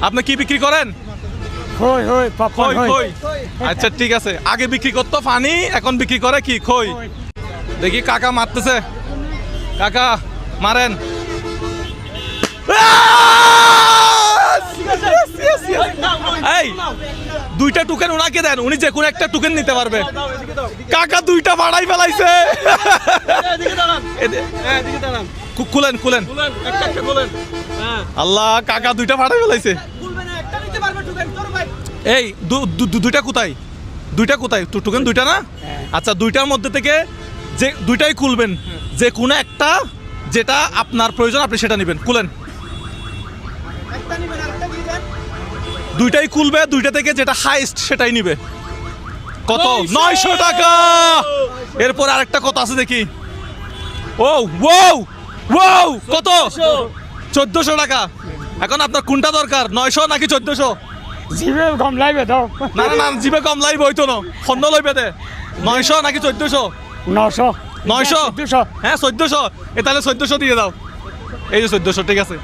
আপনি কি বিক্রি করেন? খই খই খই। আচ্ছা ঠিক আছে, আগে বিক্রি করতো পানি, এখন বিক্রি করে কি খই। দেখি কাকা মারতেছে, কাকা মারেন। এই দুইটা টোকেন ওনাকে দেন, উনি যে কোনো একটা টোকেন নিতে পারবে। কাকা দুইটা বাড়াই ফেলাইছে। খুলেন খুলেন। আল্লাহ, কাকা দুইটা বাড়াই ফেলাইছে। এই দুইটা কোথায়? দুইটা কোথায়? টোকেন দুইটা না? আচ্ছা, দুইটার মধ্যে থেকে যে দুইটাই খুলবেন, যে কোনো একটা যেটা আপনার প্রয়োজন আপনি সেটা নেবেন। খুলেন, দুইটাই খুলবে, দুইটা থেকে যেটা হাইস্ট সেটাই নিবে। কত? 900 টাকা। এরপর আরেকটা কত আছে দেখি। ও ওয়াও ওয়াও, কত? 1400 টাকা। এখন আপনার কোনটা দরকার, 900 নাকি 1400? জিবে কম লাইবে দাও। না না না, জিবে কম লাইবে হইতো না, খন্ড লইবে দে। 900 নাকি 1400? 900 900? হ্যাঁ 1400। তাহলে 1400 দিয়ে দাও। এই যে 1400, ঠিক আছে।